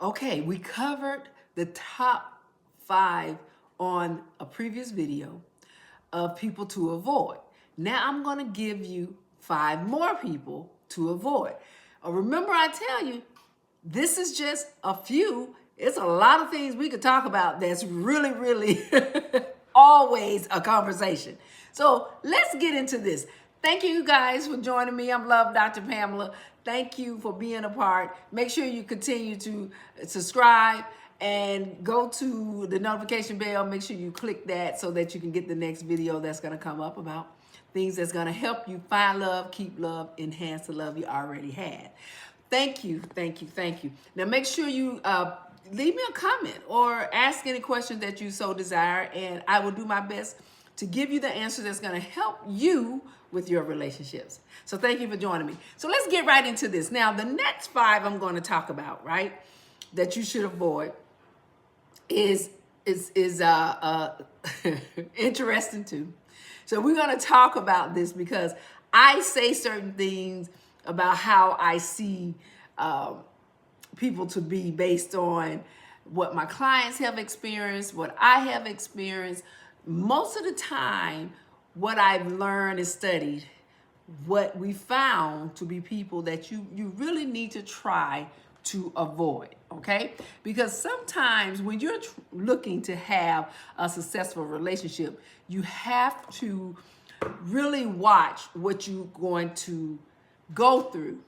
Okay, we covered the top 5 on a previous video of people to avoid. Now I'm going to give you 5 more people to avoid. Remember, I tell you, this is just a few. It's a lot of things we could talk about that's really, really always a conversation. So let's get into this. Thank you guys for joining me. I'm Love Dr. Pamela. Thank you for being a part. Make sure you continue to subscribe and go to the notification bell. Make sure you click that so that you can get the next video that's going to come up about things that's going to help you find love, keep love, enhance the love you already had. Thank you, thank you, thank you. Now make sure you leave me a comment or ask any questions that you so desire, and I will do my best to give you the answer that's going to help you with your relationships. So thank you for joining me. So let's get right into this. Now, the next 5 I'm going to talk about, right, that you should avoid is interesting too. So we're going to talk about this because I say certain things about how I see people to be based on what my clients have experienced, what I have experienced. Most of the time, what I've learned and studied, what we found to be people that you really need to try to avoid, okay? Because sometimes when you're looking to have a successful relationship, you have to really watch what you're going to go through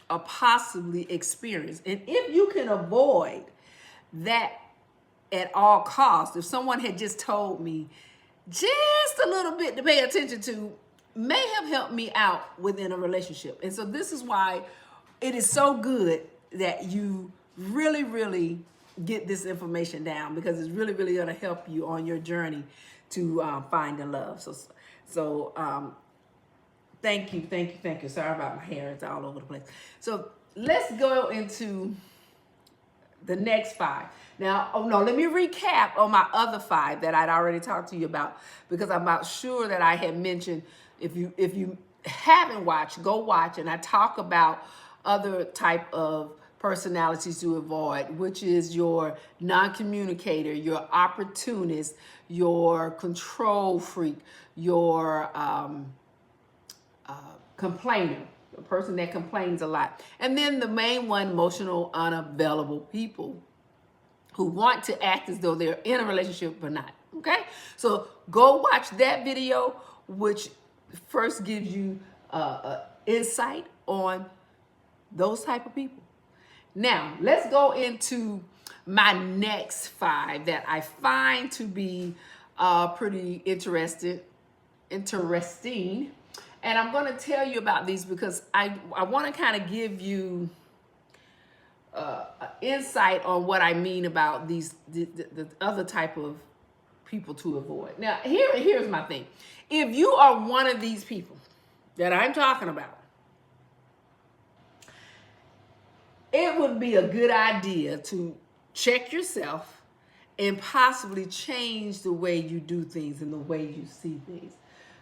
or possibly experience. And if you can avoid that at all costs, if someone had just told me just a little bit to pay attention to, may have helped me out within a relationship. And so this is why it is so good that you really, really get this information down, because it's really, really going to help you on your journey to finding love. So thank you, thank you, thank you. Sorry about my hair, it's all over the place. So let's go into the next 5. Now, oh no, let me recap on my other 5 that I'd already talked to you about, because I'm not sure that I had mentioned. If you haven't watched, go watch, and I talk about other type of personalities to avoid, which is your non-communicator, your opportunist, your control freak, your complainer, a person that complains a lot. And then the main one, emotional, unavailable people who want to act as though they're in a relationship but not, okay? So go watch that video, which first gives you insight on those type of people. Now, let's go into my next 5 that I find to be pretty interesting. And I'm going to tell you about these because I want to kind of give you insight on what I mean about the other type of people to avoid. Now, here's my thing. If you are one of these people that I'm talking about, it would be a good idea to check yourself and possibly change the way you do things and the way you see things.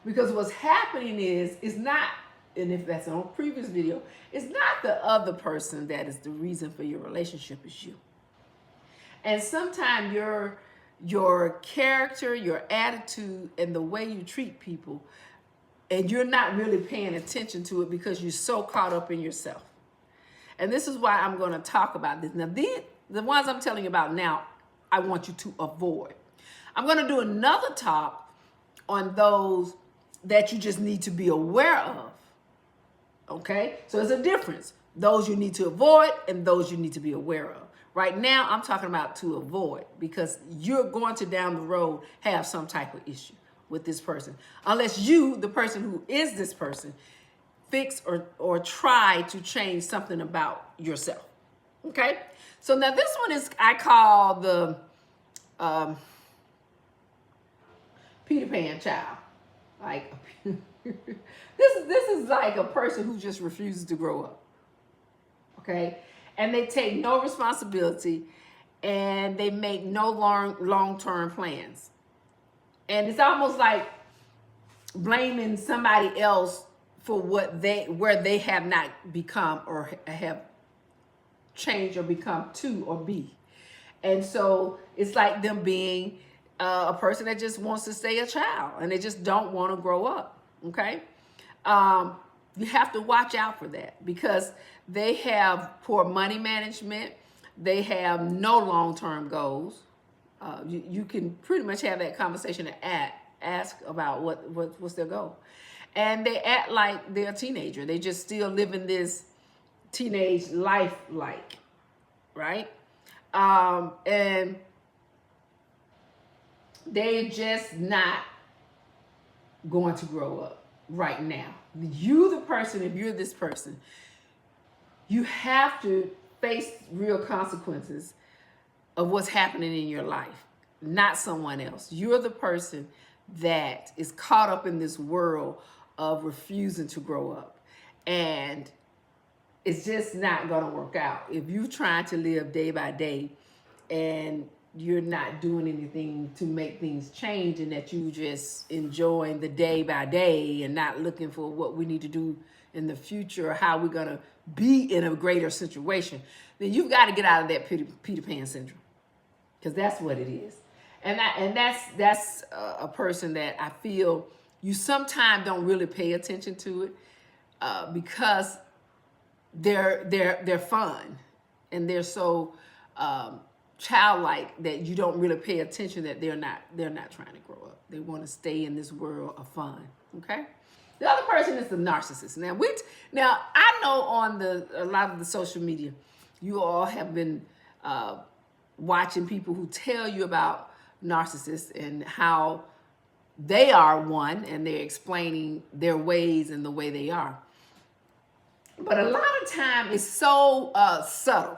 Because what's happening is not, and if that's on a previous video, it's not the other person that is the reason for your relationship, it's you. And sometimes your character, your attitude, and the way you treat people, and you're not really paying attention to it because you're so caught up in yourself. And this is why I'm going to talk about this. Now, the ones I'm telling you about now, I want you to avoid. I'm going to do another talk on those that you just need to be aware of. Okay? So there's a difference. Those you need to avoid and those you need to be aware of. Right now, I'm talking about to avoid, because you're going to down the road have some type of issue with this person. Unless you, the person who is this person, fix or try to change something about yourself. Okay? So now this one is, I call the Peter Pan child. Like, this is like a person who just refuses to grow up. Okay? And they take no responsibility, and they make no long-term plans. And it's almost like blaming somebody else for where they have not become or have change or become to or be. And so it's like them being a person that just wants to stay a child and they just don't want to grow up. Okay. You have to watch out for that because they have poor money management. They have no long-term goals. You can pretty much have that conversation and ask about what's their goal. And they act like they're a teenager. They just still living this teenage life right? And they're just not going to grow up right now. You, the person, if you're this person, you have to face real consequences of what's happening in your life, not someone else. You're the person that is caught up in this world of refusing to grow up. And it's just not going to work out. If you're trying to live day by day and you're not doing anything to make things change and that you just enjoying the day by day and not looking for what we need to do in the future or how we're going to be in a greater situation, then you've got to get out of that Peter Pan syndrome, because that's what it is. And that's a person that I feel you sometimes don't really pay attention to it because they're fun and they're so childlike that you don't really pay attention that they're not trying to grow up. They want to stay in this world of fun. Okay. The other person is the narcissist. Now I know on a lot of the social media, you all have been watching people who tell you about narcissists and how they are one, and they're explaining their ways and the way they are. But a lot of time it's so subtle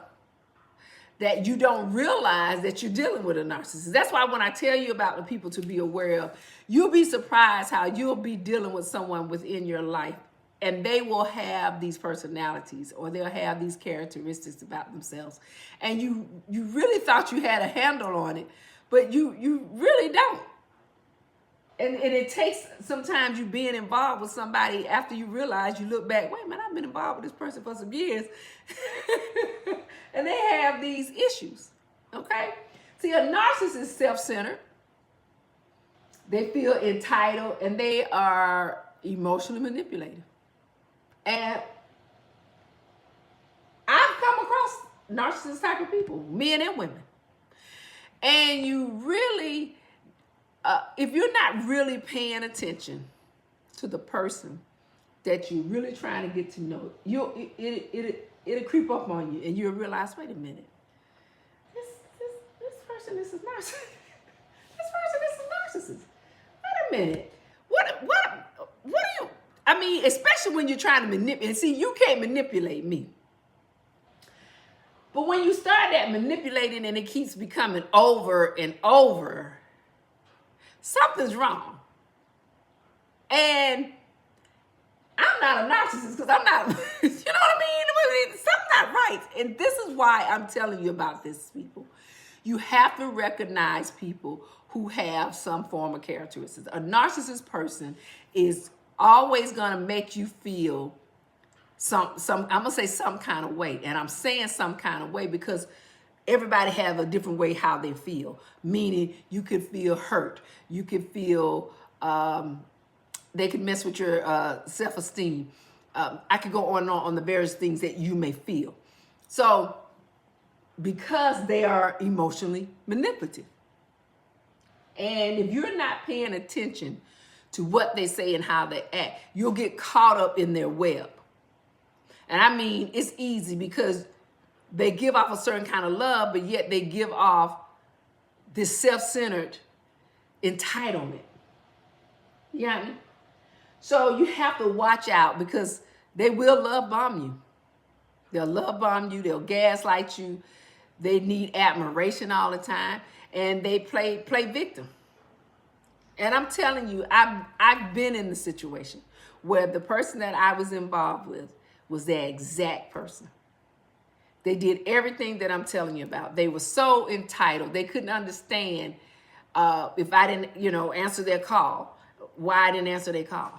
that you don't realize that you're dealing with a narcissist. That's why when I tell you about the people to be aware of, you'll be surprised how you'll be dealing with someone within your life and they will have these personalities or they'll have these characteristics about themselves. And you really thought you had a handle on it, but you really don't. And it takes sometimes you being involved with somebody after you realize, you look back, wait a minute, I've been involved with this person for some years. And they have these issues, okay? See, a narcissist is self-centered. They feel entitled and they are emotionally manipulative. And I've come across narcissist type of people, men and women. And you really... if you're not really paying attention to the person that you're really trying to get to know, it'll creep up on you, and you'll realize, wait a minute, this person is a narcissist. This person is a narcissist. Wait a minute, what do you? I mean, especially when you're trying to manipulate. See, you can't manipulate me. But when you start that manipulating and it keeps becoming over and over, something's wrong. And I'm not a narcissist because I'm not, you know what I mean? Something's not right. And this is why I'm telling you about this, people. You have to recognize people who have some form of characteristics. A narcissist person is always going to make you feel some I'm going to say some kind of way. And I'm saying some kind of way because everybody have a different way how they feel. Meaning you could feel hurt. You could feel, they could mess with your self-esteem. I could go on and on the various things that you may feel. So because they are emotionally manipulative. And if you're not paying attention to what they say and how they act, you'll get caught up in their web. And I mean, it's easy because they give off a certain kind of love, but yet they give off this self-centered entitlement. You got me? So you have to watch out because they will love bomb you. They'll love bomb you. They'll gaslight you. They need admiration all the time. And they play victim. And I'm telling you, I've been in the situation where the person that I was involved with was that exact person. They did everything that I'm telling you about. They were so entitled. They couldn't understand if I didn't, answer their call, why I didn't answer their call.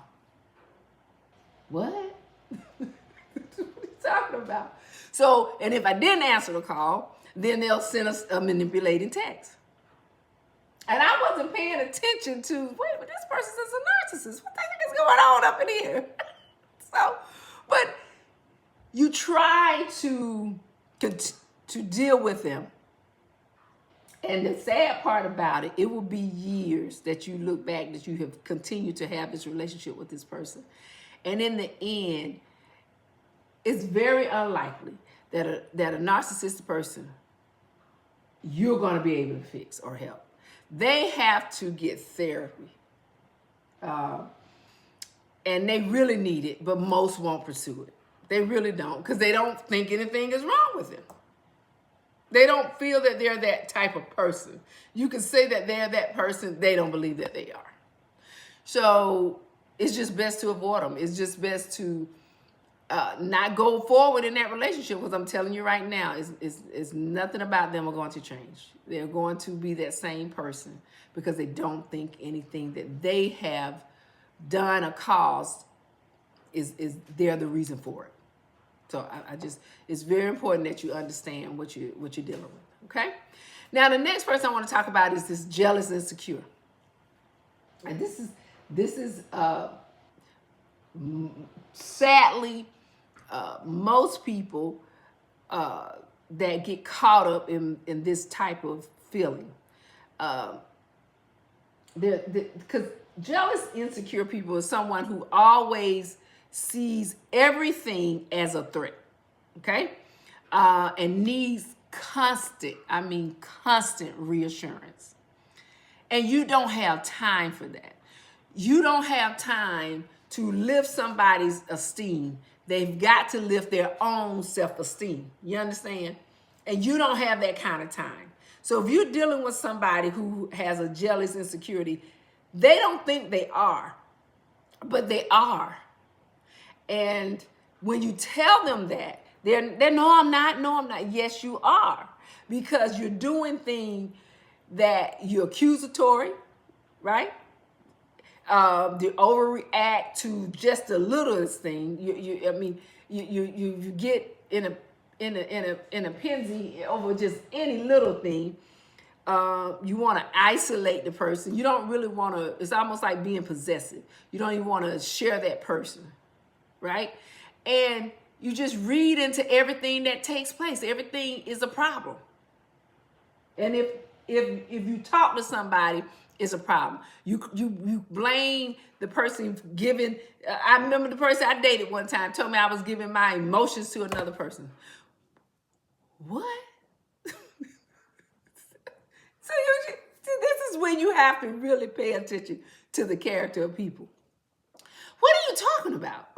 What? What are you talking about? So, and if I didn't answer the call, then they'll send us a manipulating text. And I wasn't paying attention to, wait a minute, this person is a narcissist. What the heck is going on up in here? So, but you try to deal with them. And the sad part about it, it will be years that you look back that you have continued to have this relationship with this person. And in the end, it's very unlikely that a narcissistic person you're going to be able to fix or help. They have to get therapy. And they really need it, but most won't pursue it. They really don't, because they don't think anything is wrong with them. They don't feel that they're that type of person. You can say that they're that person. They don't believe that they are. So it's just best to avoid them. It's just best to not go forward in that relationship, because I'm telling you right now, it's nothing about them are going to change. They're going to be that same person because they don't think anything that they have done or caused is they're the reason for it. So I just, it's very important that you understand what you're dealing with. Okay. Now the next person I want to talk about is this jealous, insecure, and this is sadly most people that get caught up in this type of feeling. Because jealous, insecure people is someone who always sees everything as a threat, okay? And needs constant reassurance. And you don't have time for that. You don't have time to lift somebody's esteem. They've got to lift their own self-esteem. You understand? And you don't have that kind of time. So if you're dealing with somebody who has a jealous insecurity, they don't think they are, but they are. And when you tell them that, they're no, I'm not. Yes, you are, because you're doing things that you're accusatory, right? You overreact to just the littlest thing. You get in a pensy over just any little thing. You want to isolate the person. You don't really want to. It's almost like being possessive. You don't even want to share that person, right? And you just read into everything that takes place. Everything is a problem. And if you talk to somebody, it's a problem. You blame the person giving. I remember the person I dated one time told me I was giving my emotions to another person. What? So this is when you have to really pay attention to the character of people. What are you talking about?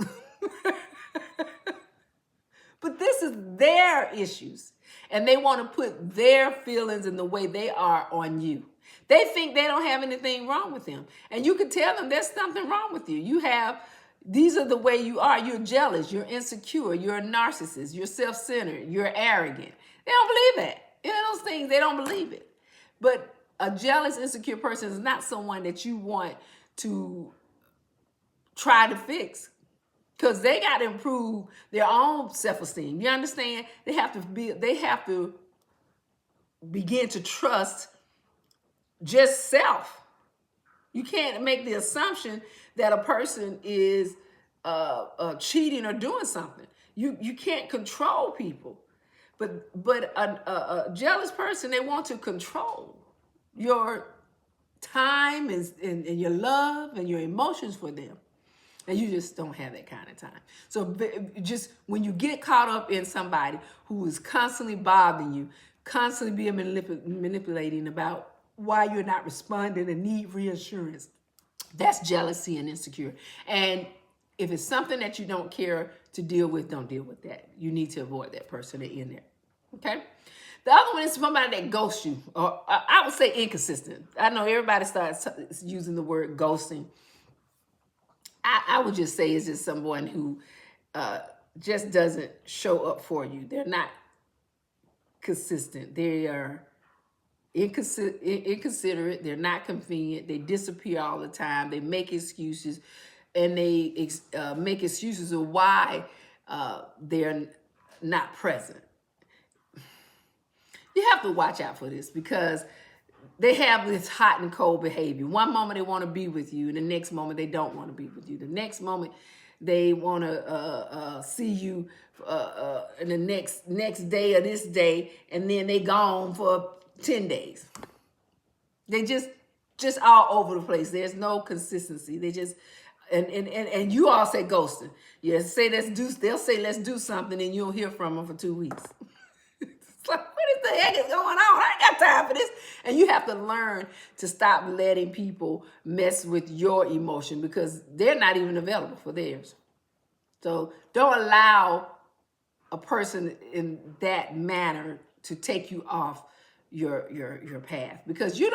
But this is their issues, and they want to put their feelings and the way they are on you. They think they don't have anything wrong with them, and you can tell them there's something wrong with you. These are the way you are. You're jealous, you're insecure, you're a narcissist, you're self-centered, you're arrogant. They don't believe that. Those things, they don't believe it. But a jealous, insecure person is not someone that you want to try to fix, because they got to improve their own self-esteem. You understand? They have to begin to trust just self. You can't make the assumption that a person is cheating or doing something. You can't control people. But a jealous person, they want to control your time and your love and your emotions for them. And you just don't have that kind of time. So just when you get caught up in somebody who is constantly bothering you, constantly being manipulating about why you're not responding and need reassurance, that's jealousy and insecure. And if it's something that you don't care to deal with, don't deal with that. You need to avoid that person in there. Okay? The other one is somebody that ghosts you, or I would say inconsistent. I know everybody starts using the word ghosting. I would just say it's just someone who just doesn't show up for you. They're not consistent. They are inconsiderate. They're not convenient. They disappear all the time. They make excuses, and they make excuses of why they're not present. You have to watch out for this because they have this hot and cold behavior. One moment they want to be with you, and the next moment they don't want to be with you. The next moment they want to see you in the next day or this day, and then they gone for 10 days. They just all over the place. There's no consistency. They just and you all say ghosting. Yes, say they'll say let's do something, and you'll hear from them for 2 weeks. It's like, what the heck is going on? I ain't got time for this. And you have to learn to stop letting people mess with your emotion because they're not even available for theirs. So don't allow a person in that manner to take you off your path because you're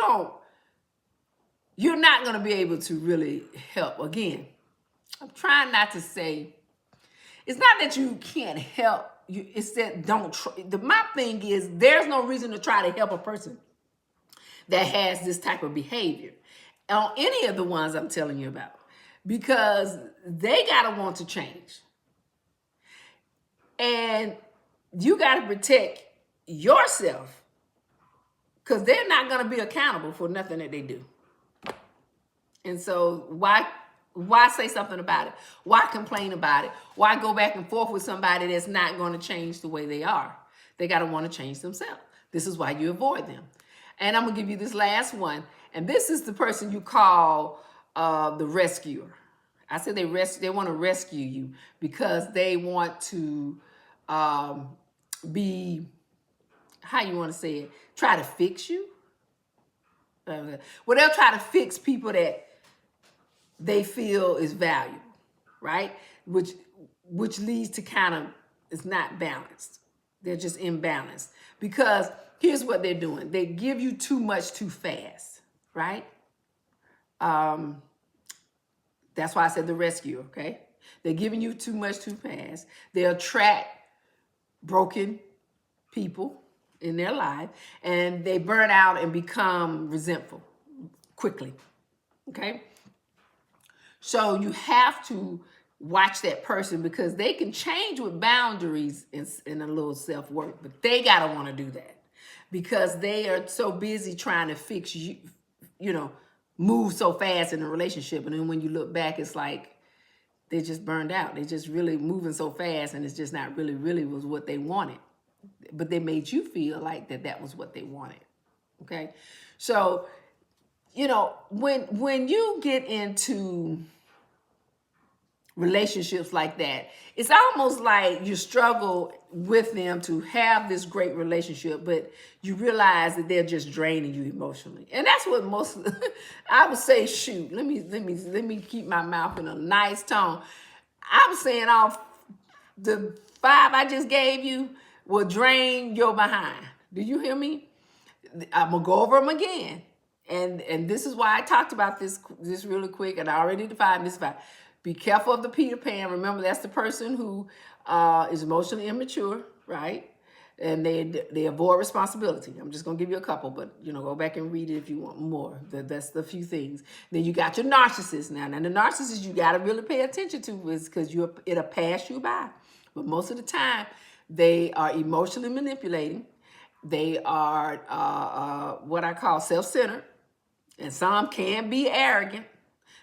not going to be able to really help. Again, I'm trying not to say, it's not that you can't help. It's that my thing is there's no reason to try to help a person that has this type of behavior on any of the ones I'm telling you about because they got to want to change. And you got to protect yourself because they're not going to be accountable for nothing that they do. And so why say something about it? Why complain about it? Why go back and forth with somebody that's not going to change the way they are? They got to want to change themselves. This is why you avoid them. And I'm going to give you this last one. And this is the person you call the rescuer. I said they want to rescue you because they want to be, how you want to say it, try to fix you. Well, they'll try to fix people that they feel is valuable, right? Which leads to kind of, it's not balanced. They're just imbalanced because here's what they're doing. They give you too much too fast, right? That's why I said the rescue, okay? They're giving you too much too fast. They attract broken people in their life and they burn out and become resentful quickly, okay? So you have to watch that person because they can change with boundaries and a little self-work, but they got to want to do that because they are so busy trying to fix you, move so fast in a relationship. And then when you look back, it's like they just burned out. They just really moving so fast and it's just not really was what they wanted. But they made you feel like that was what they wanted, okay? So, when you get into relationships like that, it's almost like you struggle with them to have this great relationship, but you realize that they're just draining you emotionally. And that's what most, I would say, shoot, let me keep my mouth in a nice tone. I'm saying off the 5 I just gave you will drain your behind. Do you hear me? I'm gonna go over them again. And this is why I talked about this really quick, and I already defined this. Be careful of the Peter Pan. Remember, that's the person who is emotionally immature, right? And they avoid responsibility. I'm just gonna give you a couple, but go back and read it if you want more. That's the few things. Then you got your narcissist now. Now the narcissist you gotta really pay attention to is because it'll pass you by. But most of the time, they are emotionally manipulating. They are what I call self-centered, and some can be arrogant.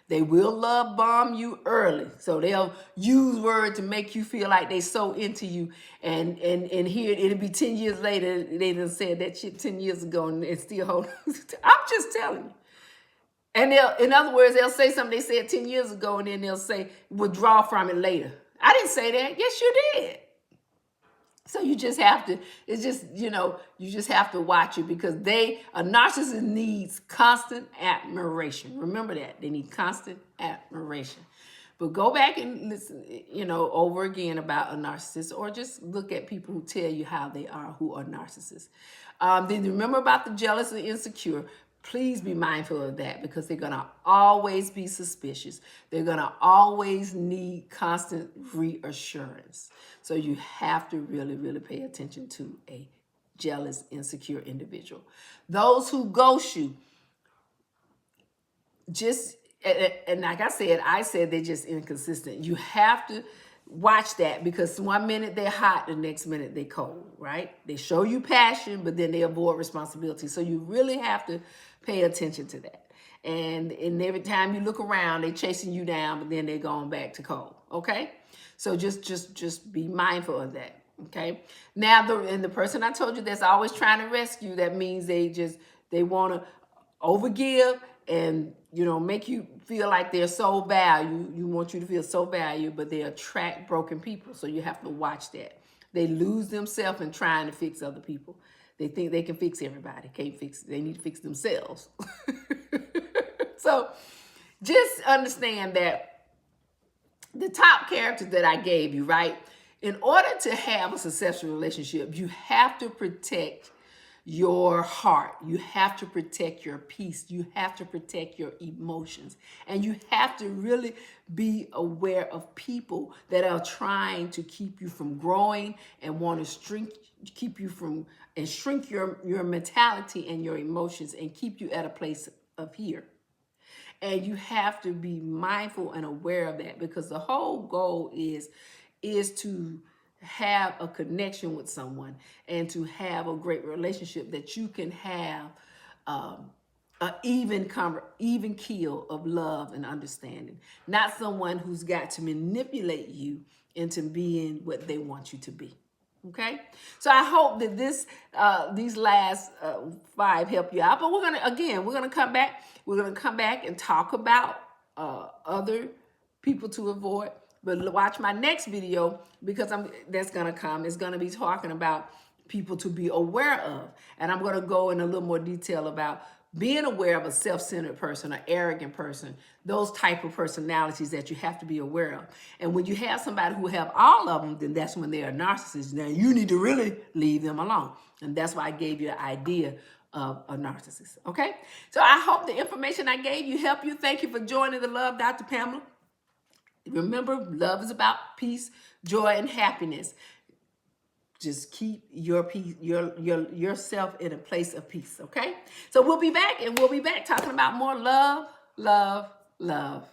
They will love bomb you early. So they'll use words to make you feel like they so into you. And here it'll be 10 years later, they done said that shit 10 years ago and still hold on. I'm just telling you. And in other words, they'll say something they said 10 years ago and then they'll say, withdraw from it later. I didn't say that. Yes, you did. So you just have to, it's just, you just have to watch it because a narcissist needs constant admiration. Remember that. They need constant admiration. But go back and listen, over again about a narcissist or just look at people who tell you how they are, who are narcissists. Then remember about the jealous and insecure. Please be mindful of that because they're going to always be suspicious. They're going to always need constant reassurance. So you have to really, really pay attention to a jealous, insecure individual. Those who ghost you, and like I said they're just inconsistent. You have to watch that, because one minute they're hot, the next minute they're cold, right? They show you passion, but then they avoid responsibility. So you really have to pay attention to that. And every time you look around, they're chasing you down, but then they're going back to cold, okay? So just be mindful of that, okay? Now, the person I told you that's always trying to rescue, that means they want to overgive and, make you feel like they're so valued. You want you to feel so valued, but they attract broken people. So you have to watch that. They lose themselves in trying to fix other people. They think they can fix everybody. They need to fix themselves. So just understand that the top characters that I gave you, right? In order to have a successful relationship, you have to protect your heart. You have to protect your peace. You have to protect your emotions. And you have to really be aware of people that are trying to keep you from growing and want to keep you from and shrink your mentality and your emotions and keep you at a place of fear. And you have to be mindful and aware of that, because the whole goal is to have a connection with someone and to have a great relationship that you can have an even keel of love and understanding, not someone who's got to manipulate you into being what they want you to be. Okay, so I hope that these last 5 help you out. But we're gonna come back. We're gonna come back and talk about other people to avoid. But watch my next video, because that's gonna come. It's gonna be talking about people to be aware of, and I'm gonna go in a little more detail about being aware of a self-centered person, an arrogant person, those type of personalities that you have to be aware of. And when you have somebody who have all of them, then that's when they're a narcissist. Now you need to really leave them alone. And that's why I gave you the idea of a narcissist, okay? So I hope the information I gave you helped you. Thank you for joining the Love Dr. Pamela. Remember, love is about peace, joy, and happiness. Just keep your peace, yourself in a place of peace, okay? So we'll be back talking about more love, love, love.